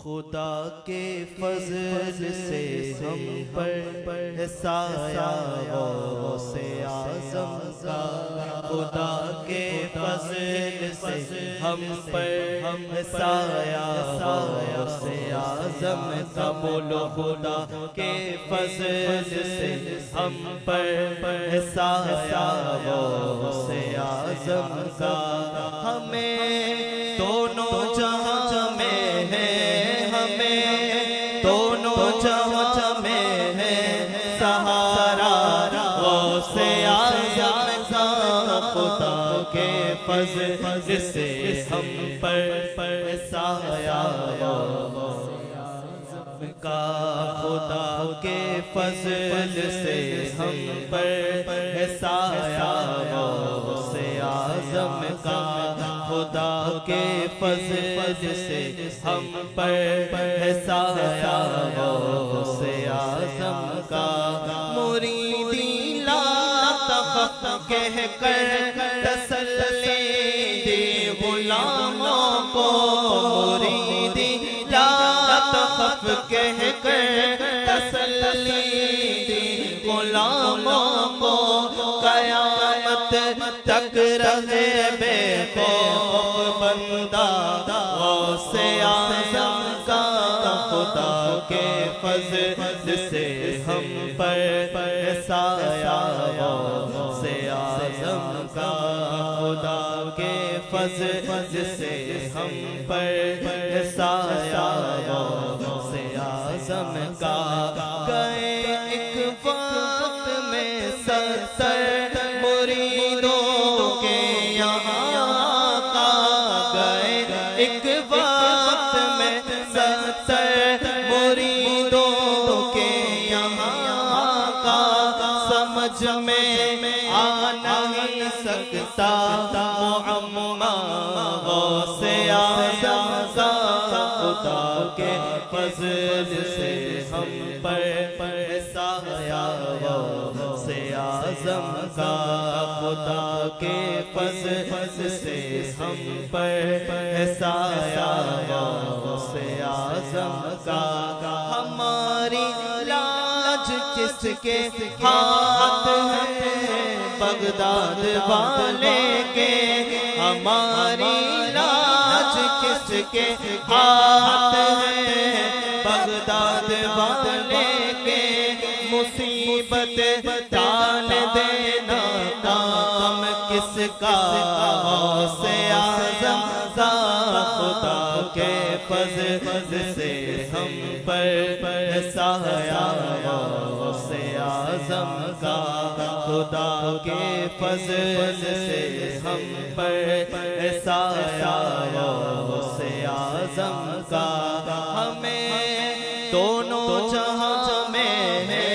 خدا کے فضل سے ہم پر سایہ غوث اعظم کا، خدا کے فضل سے ہم پر سایہ غوث اعظم کا، بولو خدا کے فضل سے ہم پر سایہ غوث اعظم کا، ہمیں دونوں جہاں میں ہے، ہمیں دونوں جہاں میں ہے سہارا غوث اعظم کا، خدا کے فضل سے ہم پر سایہ غوث اعظم کا، خدا کے فضل سے ہم پر سایہ غوث اعظم کا، خدا کے فضل سے ہم پر سایہ غوث اعظم کا، مریدی لا تخف کہہ کر تسلی دی غلاموں کو، مریدی لا تخف کہہ کر تسلی دی غلاموں کو، قیامت تک رہے بے خوف بندہ غوث اعظم کا، خدا کے فضل سے ہم پر سایہ غوث اعظم کا، خدا کے فضل سے ہم پر سایہ غوث اعظم کا، گئے ایک وقت میں 70 مریدوں کے یہاں کا، گئے ایک وقت میں 70 مریدوں کے یہاں کا، سمجھ میں آ نہیں سکتا معمہ غوث اعظم کا، خدا کے فضل سے ہم پر سایہ غوث اعظم کا، خدا کے فضل سے ہم پر سایہ غوث اعظم کا، ہماری لاج کس کے ہاتھ ہے بغداد والے کے، ہماری لاج کس کے ہاتھ ہے بغداد والے کے، مصیبت ٹال دینا کام کس کا غوث اعظم کا، خدا کے فضل سے ہم پر سایہ غوث اعظم کا، خدا کے فضل سے ہم پر سایہ غوث اعظم کا، ہمیں دونوں جہاں میں ہے،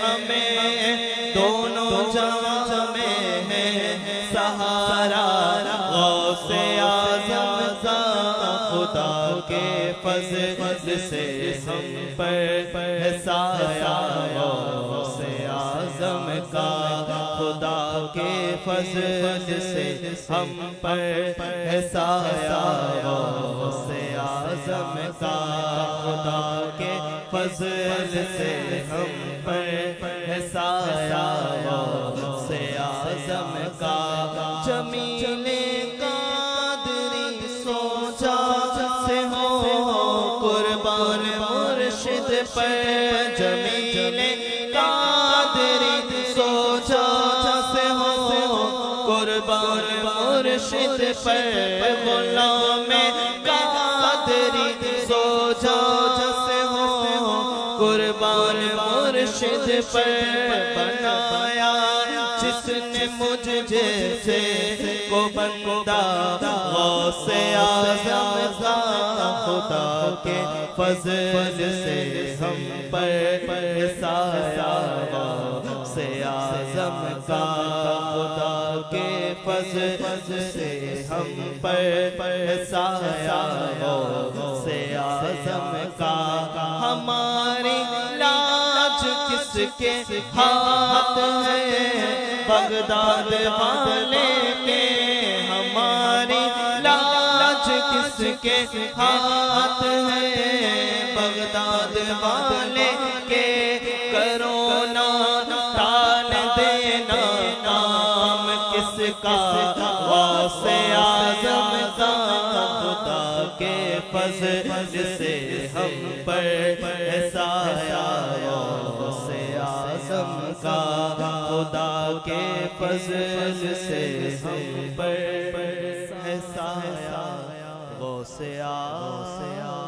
ہمیں دونوں جہاں میں ہے سہارا غوث اعظم کا، خدا کے فضل سے ہم پر سایہ غوث اعظم کا، خدا کے فضل سے ہم پر سایہ غوث اعظم کا، خدا کے فضل سے ہم پر سایہ غوث اعظم کا، جمیل قادری سوچا سے ہو قربان مرشد پر، جمیل قادری سوچا سے ہو قربان مرشد پر، غلام قادری سوچا سے ہو قربان مرشد پر، بنایا جس نے مجھ جیسے کو بندہ غوث اعظم کا، خدا کے فضل سے ہم پر سایہ غوث اعظم کا، خدا کے فضل سے ہم پر سایہ غوث اعظم کا، ہماری لاج کس کے ہاتھ ہے بغداد والے کے، ہماری لاج کس کے ہاتھ ہے والے کے کرونا ٹال دینا نام کس کا غوث اعظم کا خدا کے فضل سے ہم پر سایہ غوث اعظم کا خدا کے فضل سے ہم پر سایہ غوث اعظم